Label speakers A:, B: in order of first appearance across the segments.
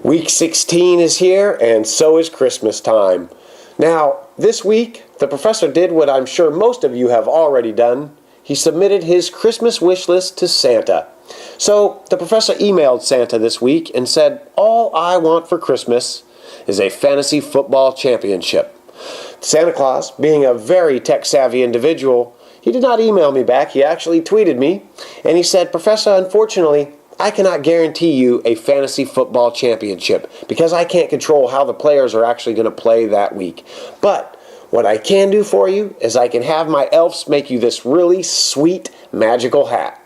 A: Week 16 is here, and so is Christmas time. Now, this week, the professor did what I'm sure most of you have already done. He submitted his Christmas wish list to Santa. So, the professor emailed Santa this week and said, "All I want for Christmas is a fantasy football championship." Santa Claus, being a very tech-savvy individual, he did not email me back. He actually tweeted me, and he said, "Professor, unfortunately, I cannot guarantee you a fantasy football championship because I can't control how the players are actually going to play that week. But what I can do for you is I can have my elves make you this really sweet magical hat."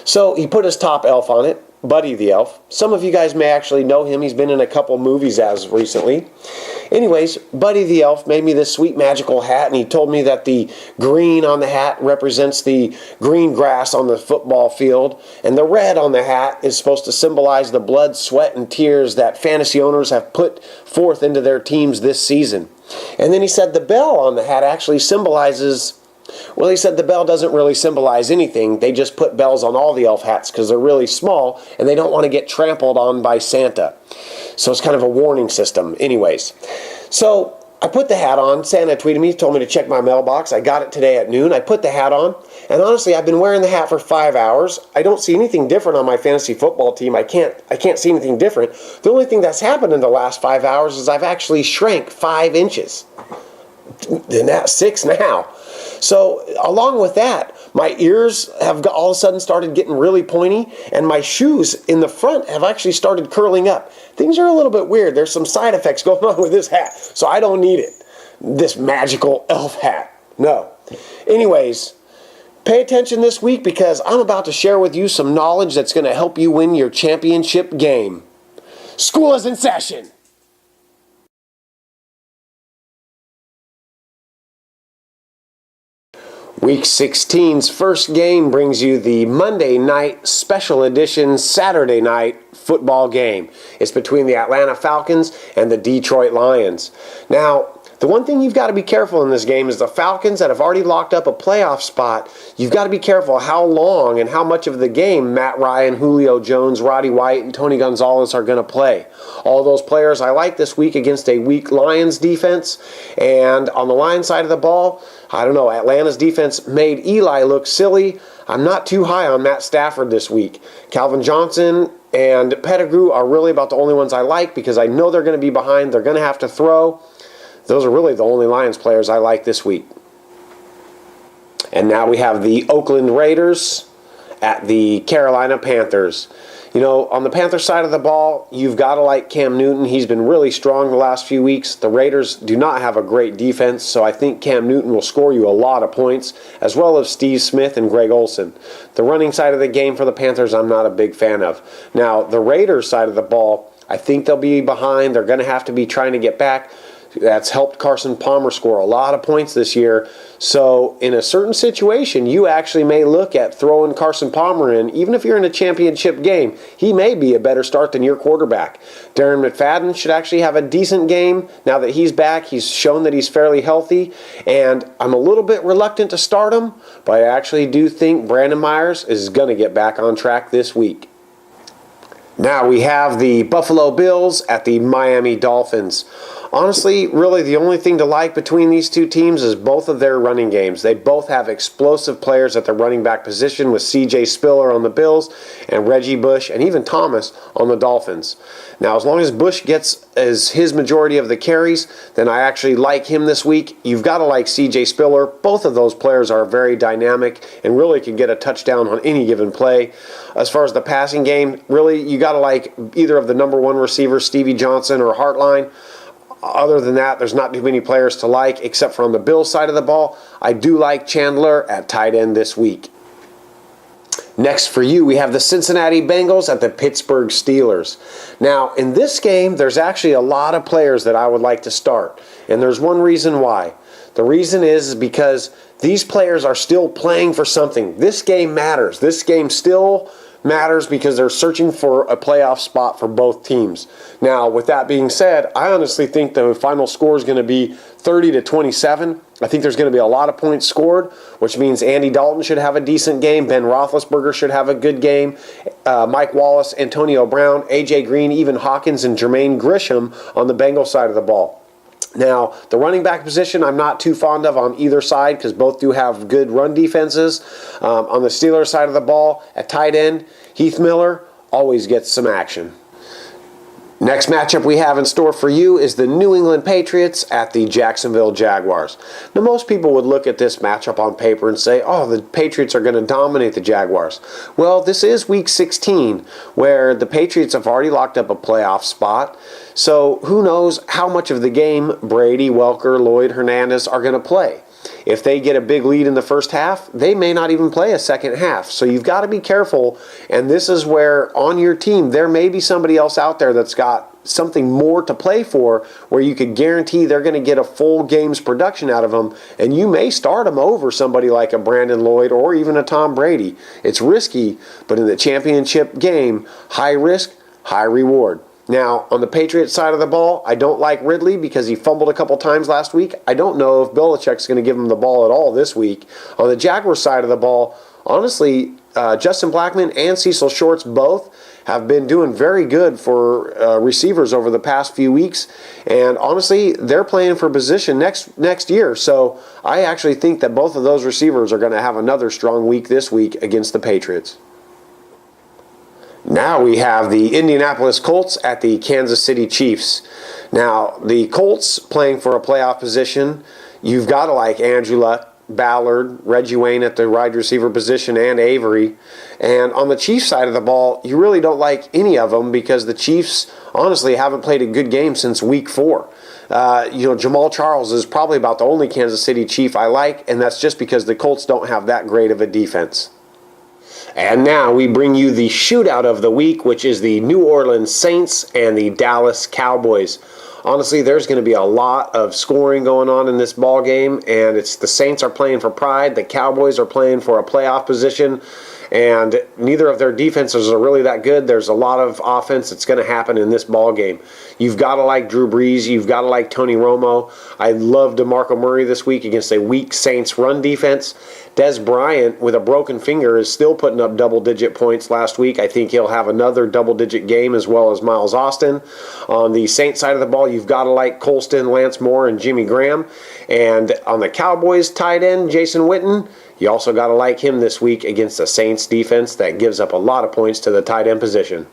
A: So he put his top elf on it, Buddy the Elf. Some of you guys may actually know him. He's been in a couple movies as of recently. Anyways, Buddy the Elf made me this sweet magical hat, and he told me that the green on the hat represents the green grass on the football field, and the red on the hat is supposed to symbolize the blood, sweat, and tears that fantasy owners have put forth into their teams this season. And then he said the bell on the hat actually symbolizes... Well, he said the bell doesn't really symbolize anything. They just put bells on all the elf hats because they're really small and they don't want to get trampled on by Santa. So it's kind of a warning system. Anyways, so I put the hat on. Santa tweeted me, told me to check my mailbox. I got it today at noon. I put the hat on, and honestly, I've been wearing the hat for 5 hours. I don't see anything different on my fantasy football team. I can't see anything different. The only thing that's happened in the last 5 hours is I've actually shrank 5 inches. And that's 6 now. So along with that, my ears have all of a sudden started getting really pointy, and my shoes in the front have actually started curling up. Things are a little bit weird. There's some side effects going on with this hat, so I don't need it. This magical elf hat. No. Anyways, pay attention this week because I'm about to share with you some knowledge that's going to help you win your championship game. School is in session. Week 16's first game brings you the Monday night special edition Saturday night football game. It's between the Atlanta Falcons and the Detroit Lions. Now, the one thing you've got to be careful in this game is the Falcons that have already locked up a playoff spot. You've got to be careful how long and how much of the game Matt Ryan, Julio Jones, Roddy White, and Tony Gonzalez are going to play. All those players I like this week against a weak Lions defense. And on the Lions side of the ball, I don't know, Atlanta's defense made Eli look silly. I'm not too high on Matt Stafford this week. Calvin Johnson and Pettigrew are really about the only ones I like because I know they're going to be behind. They're going to have to throw. Those are really the only Lions players I like this week. And now we have the Oakland Raiders at the Carolina Panthers. You know, on the Panthers side of the ball, you've got to like Cam Newton. He's been really strong the last few weeks. The Raiders do not have a great defense, so I think Cam Newton will score you a lot of points, as well as Steve Smith and Greg Olsen. The running side of the game for the Panthers, I'm not a big fan of. Now, the Raiders side of the ball, I think they'll be behind. They're going to have to be trying to get back. That's helped Carson Palmer score a lot of points this year. So in a certain situation, you actually may look at throwing Carson Palmer in. Even if you're in a championship game, he may be a better start than your quarterback. Darren McFadden should actually have a decent game. Now that he's back, he's shown that he's fairly healthy. And I'm a little bit reluctant to start him, but I actually do think Brandon Myers is going to get back on track this week. Now we have the Buffalo Bills at the Miami Dolphins. Honestly, really the only thing to like between these two teams is both of their running games. They both have explosive players at the running back position with C.J. Spiller on the Bills and Reggie Bush and even Thomas on the Dolphins. Now, as long as Bush gets his majority of the carries, then I actually like him this week. You've got to like C.J. Spiller. Both of those players are very dynamic and really can get a touchdown on any given play. As far as the passing game, really you got to like either of the number one receivers, Stevie Johnson or Hartline. Other than that, there's not too many players to like, except for on the Bills side of the ball. I do like Chandler at tight end this week. Next for you, we have the Cincinnati Bengals at the Pittsburgh Steelers. Now, in this game, there's actually a lot of players that I would like to start. And there's one reason why. The reason is because these players are still playing for something. This game matters. This game still matters because they're searching for a playoff spot for both teams. Now, with that being said, I honestly think the final score is going to be 30-27. I think there's going to be a lot of points scored, which means Andy Dalton should have a decent game. Ben Roethlisberger should have a good game. Mike Wallace, Antonio Brown, A.J. Green, even Hawkins and Jermaine Grisham on the Bengals side of the ball. Now, the running back position I'm not too fond of on either side because both do have good run defenses. On the Steelers side of the ball, at tight end, Heath Miller always gets some action. Next matchup we have in store for you is the New England Patriots at the Jacksonville Jaguars. Now, most people would look at this matchup on paper and say, oh, the Patriots are going to dominate the Jaguars. Well, this is Week 16, where the Patriots have already locked up a playoff spot. So who knows how much of the game Brady, Welker, Lloyd, Hernandez are going to play. If they get a big lead in the first half, they may not even play a second half. So you've got to be careful, and this is where on your team there may be somebody else out there that's got something more to play for where you could guarantee they're going to get a full game's production out of them, and you may start them over somebody like a Brandon Lloyd or even a Tom Brady. It's risky, but in the championship game, high risk, high reward. Now, on the Patriots side of the ball, I don't like Ridley because he fumbled a couple times last week. I don't know if Belichick's going to give him the ball at all this week. On the Jaguars side of the ball, honestly, Justin Blackmon and Cecil Shorts both have been doing very good for receivers over the past few weeks. And honestly, they're playing for position next year. So I actually think that both of those receivers are going to have another strong week this week against the Patriots. Now we have the Indianapolis Colts at the Kansas City Chiefs. Now, the Colts playing for a playoff position, you've got to like Andrew Luck, Ballard, Reggie Wayne at the wide receiver position, and Avery. And on the Chiefs side of the ball, you really don't like any of them because the Chiefs honestly haven't played a good game since Week 4. Jamal Charles is probably about the only Kansas City Chief I like, and that's just because the Colts don't have that great of a defense. And now we bring you the shootout of the week, which is the New Orleans Saints and the Dallas Cowboys. Honestly, there's going to be a lot of scoring going on in this ball game, and it's the Saints are playing for pride, the Cowboys are playing for a playoff position, and neither of their defenses are really that good. There's a lot of offense that's going to happen in this ball game. You've got to like Drew Brees. You've got to like Tony Romo. I love DeMarco Murray this week against a weak Saints run defense. Des Bryant, with a broken finger, is still putting up double-digit points last week. I think he'll have another double-digit game as well as Miles Austin. On the Saints side of the ball, you've got to like Colston, Lance Moore, and Jimmy Graham. And on the Cowboys tight end, Jason Witten, you also got to like him this week against the Saints defense that gives up a lot of points to the tight end position.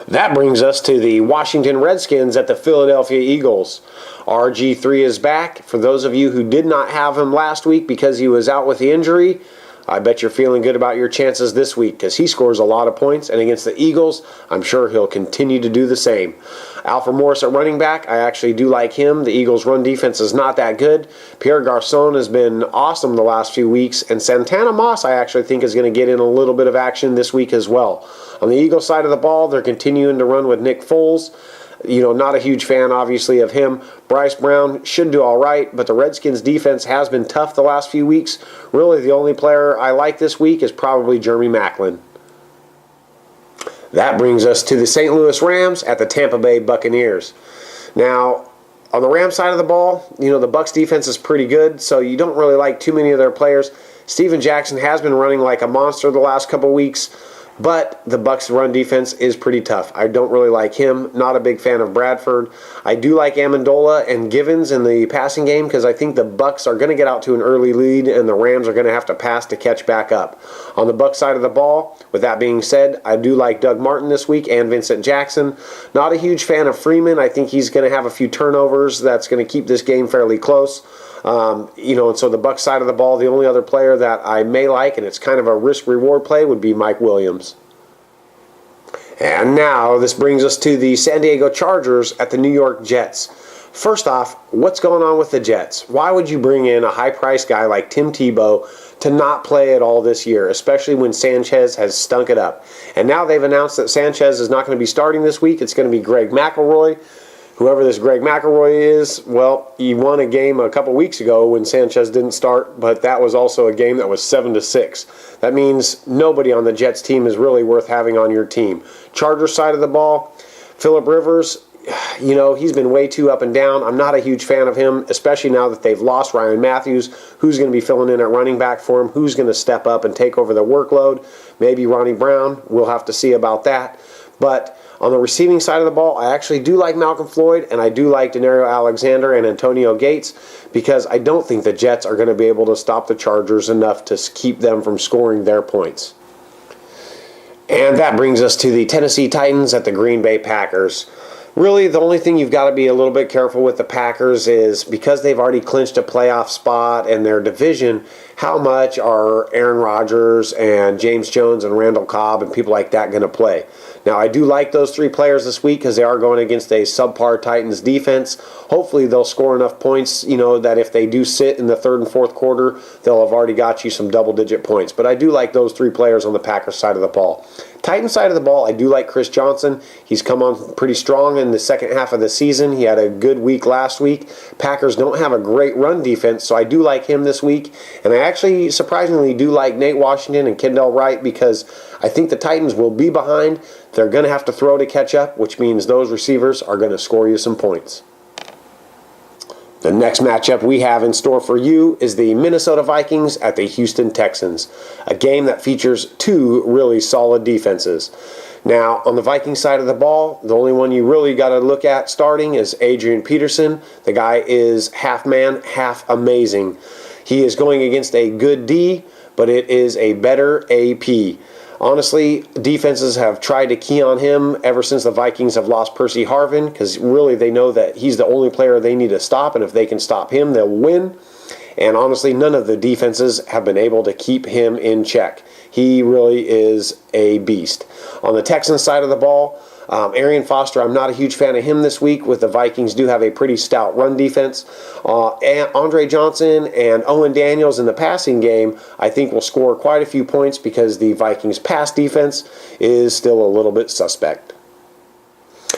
A: That brings us to the Washington Redskins at the Philadelphia Eagles. RG3 is back. For those of you who did not have him last week because he was out with the injury, I bet you're feeling good about your chances this week because he scores a lot of points, and against the Eagles, I'm sure he'll continue to do the same. Alfred Morris at running back, I actually do like him. The Eagles' run defense is not that good. Pierre Garçon has been awesome the last few weeks, and Santana Moss I actually think is going to get in a little bit of action this week as well. On the Eagles side of the ball, they're continuing to run with Nick Foles. Not a huge fan, obviously, of him. Bryce Brown should do all right, but the Redskins' defense has been tough the last few weeks. Really, the only player I like this week is probably Jeremy Maclin. That brings us to the St. Louis Rams at the Tampa Bay Buccaneers. Now, on the Rams side of the ball, the Bucs defense is pretty good, so you don't really like too many of their players. Steven Jackson has been running like a monster the last couple weeks, but the Bucs' run defense is pretty tough. I don't really like him. Not a big fan of Bradford. I do like Amendola and Givens in the passing game because I think the Bucs are going to get out to an early lead and the Rams are going to have to pass to catch back up. On the Bucs side of the ball, with that being said, I do like Doug Martin this week and Vincent Jackson. Not a huge fan of Freeman. I think he's going to have a few turnovers. That's going to keep this game fairly close. And so the Bucs side of the ball, the only other player that I may like, and it's kind of a risk-reward play, would be Mike Williams. And now this brings us to the San Diego Chargers at the New York Jets. First off, what's going on with the Jets? Why would you bring in a high-priced guy like Tim Tebow to not play at all this year, especially when Sanchez has stunk it up? And now they've announced that Sanchez is not going to be starting this week. It's going to be Greg McElroy, Whoever this Greg McElroy is, well, he won a game a couple weeks ago when Sanchez didn't start, but that was also a game that was 7-6. That means nobody on the Jets team is really worth having on your team. Chargers side of the ball, Phillip Rivers, you know, he's been way too up and down. I'm not a huge fan of him, especially now that they've lost Ryan Matthews. Who's going to be filling in at running back for him? Who's going to step up and take over the workload? Maybe Ronnie Brown. We'll have to see about that. But on the receiving side of the ball, I actually do like Malcolm Floyd, and I do like Denario Alexander and Antonio Gates, because I don't think the Jets are going to be able to stop the Chargers enough to keep them from scoring their points. And that brings us to the Tennessee Titans at the Green Bay Packers. Really, the only thing you've got to be a little bit careful with the Packers is because they've already clinched a playoff spot in their division, how much are Aaron Rodgers and James Jones and Randall Cobb and people like that going to play? Now, I do like those three players this week because they are going against a subpar Titans defense. Hopefully, they'll score enough points, you know, that if they do sit in the third and fourth quarter, they'll have already got you some double-digit points. But I do like those three players on the Packers side of the ball. Titans side of the ball, I do like Chris Johnson. He's come on pretty strong in the second half of the season. He had a good week last week. Packers don't have a great run defense, so I do like him this week. And I actually surprisingly do like Nate Washington and Kendall Wright because I think the Titans will be behind. They're going to have to throw to catch up, which means those receivers are going to score you some points. The next matchup we have in store for you is the Minnesota Vikings at the Houston Texans, a game that features two really solid defenses. Now, on the Vikings side of the ball, the only one you really got to look at starting is Adrian Peterson. The guy is half man, half amazing. He is going against a good D, but it is a better AP. Honestly, defenses have tried to key on him ever since the Vikings have lost Percy Harvin, because really they know that he's the only player they need to stop, and if they can stop him, they'll win. And honestly, none of the defenses have been able to keep him in check. He really is a beast. On the Texans side of the ball, Arian Foster, I'm not a huge fan of him this week, with the Vikings do have a pretty stout run defense. And Andre Johnson and Owen Daniels in the passing game, I think will score quite a few points because the Vikings pass defense is still a little bit suspect.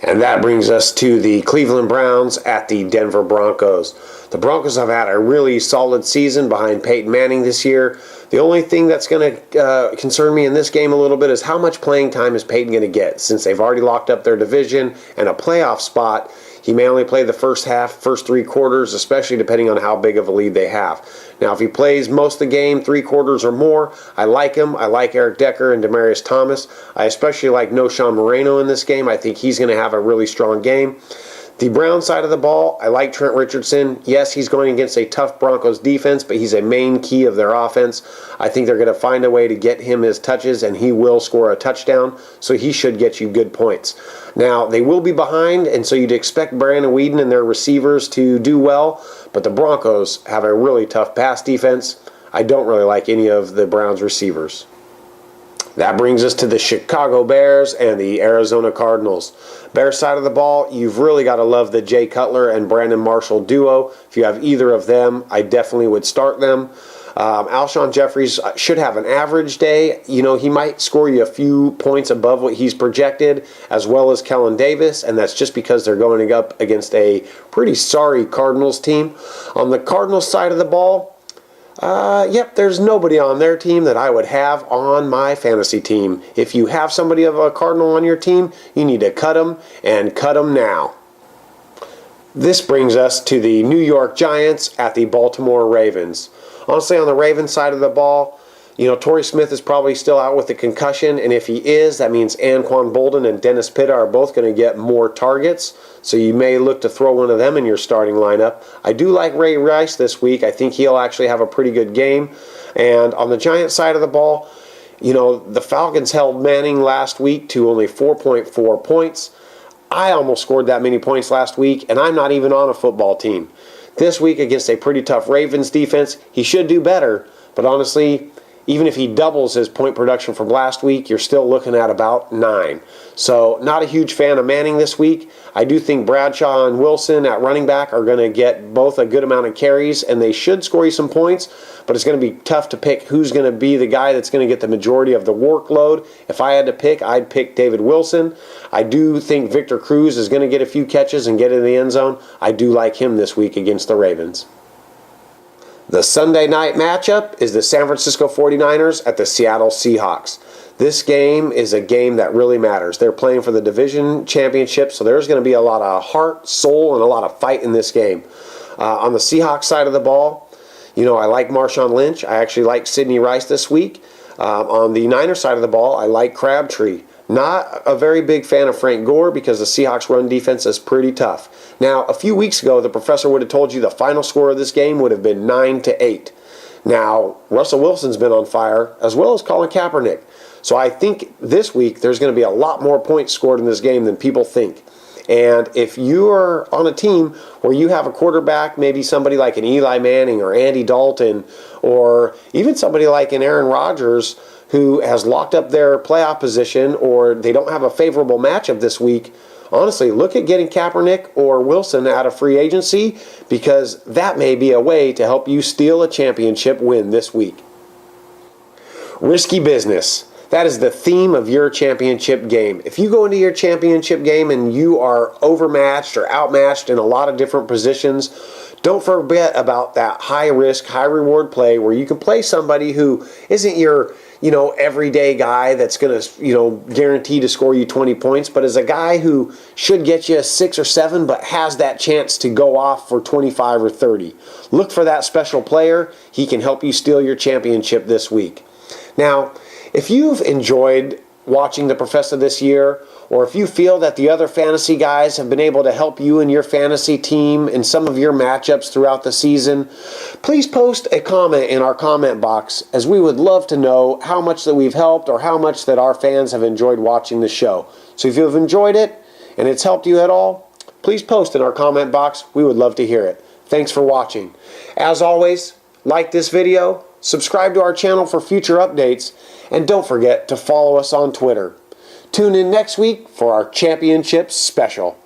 A: And that brings us to the Cleveland Browns at the Denver Broncos. The Broncos have had a really solid season behind Peyton Manning this year. The only thing that's going to concern me in this game a little bit is how much playing time is Peyton going to get, since they've already locked up their division and a playoff spot. He may only play the first half, first three quarters, especially depending on how big of a lead they have. Now, if he plays most of the game, 3 quarters or more, I like him. I like Eric Decker and Demaryius Thomas. I especially like Noshawn Moreno in this game. I think he's going to have a really strong game. The Brown side of the ball, I like Trent Richardson. Yes, he's going against a tough Broncos defense, but he's a main key of their offense. I think they're going to find a way to get him his touches, and he will score a touchdown, so he should get you good points. Now, they will be behind, and so you'd expect Brandon Weeden and their receivers to do well, but the Broncos have a really tough pass defense. I don't really like any of the Browns' receivers. That brings us to the Chicago Bears and the Arizona Cardinals. Bears side of the ball, you've really got to love the Jay Cutler and Brandon Marshall duo. If you have either of them, I definitely would start them. Alshon Jeffries should have an average day. You know, he might score you a few points above what he's projected, as well as Kellen Davis, and that's just because they're going up against a pretty sorry Cardinals team. On the Cardinals side of the ball, there's nobody on their team that I would have on my fantasy team. If you have somebody of a Cardinal on your team, you need to cut them, and cut them now. This brings us to the New York Giants at the Baltimore Ravens. Honestly, on the Ravens side of the ball, you know, Torrey Smith is probably still out with a concussion, and if he is, that means Anquan Bolden and Dennis Pitta are both going to get more targets, so you may look to throw one of them in your starting lineup. I do like Ray Rice this week. I think he'll actually have a pretty good game. And on the Giants side of the ball, you know, the Falcons held Manning last week to only 4.4 points. I almost scored that many points last week, and I'm not even on a football team. This week against a pretty tough Ravens defense, he should do better, but honestly, even if he doubles his point production from last week, you're still looking at about 9. So not a huge fan of Manning this week. I do think Bradshaw and Wilson at running back are going to get both a good amount of carries, and they should score you some points, but it's going to be tough to pick who's going to be the guy that's going to get the majority of the workload. If I had to pick, I'd pick David Wilson. I do think Victor Cruz is going to get a few catches and get in the end zone. I do like him this week against the Ravens. The Sunday night matchup is the San Francisco 49ers at the Seattle Seahawks. This game is a game that really matters. They're playing for the division championship, so there's going to be a lot of heart, soul, and a lot of fight in this game. On the Seahawks side of the ball, you know, I like Marshawn Lynch. I actually like Sidney Rice this week. On the Niners side of the ball, I like Crabtree. Not a very big fan of Frank Gore because the Seahawks run defense is pretty tough. Now, a few weeks ago, the professor would have told you the final score of this game would have been 9-8. Now, Russell Wilson's been on fire, as well as Colin Kaepernick. So I think this week there's going to be a lot more points scored in this game than people think. And if you are on a team where you have a quarterback, maybe somebody like an Eli Manning or Andy Dalton, or even somebody like an Aaron Rodgers who has locked up their playoff position, or they don't have a favorable matchup this week, honestly, look at getting Kaepernick or Wilson out of free agency, because that may be a way to help you steal a championship win this week. Risky business. That is the theme of your championship game. If you go into your championship game and you are overmatched or outmatched in a lot of different positions, don't forget about that high risk, high reward play where you can play somebody who isn't your, everyday guy that's going to, guarantee to score you 20 points, but is a guy who should get you 6 or 7, but has that chance to go off for 25 or 30. Look for that special player. He can help you steal your championship this week. Now, if you've enjoyed watching the Professor this year, or if you feel that the other fantasy guys have been able to help you and your fantasy team in some of your matchups throughout the season, please post a comment in our comment box, as we would love to know how much that we've helped or how much that our fans have enjoyed watching the show. So if you've enjoyed it and it's helped you at all, please post in our comment box. We would love to hear it. Thanks for watching. As always, like this video, subscribe to our channel for future updates, and don't forget to follow us on Twitter. Tune in next week for our championship special.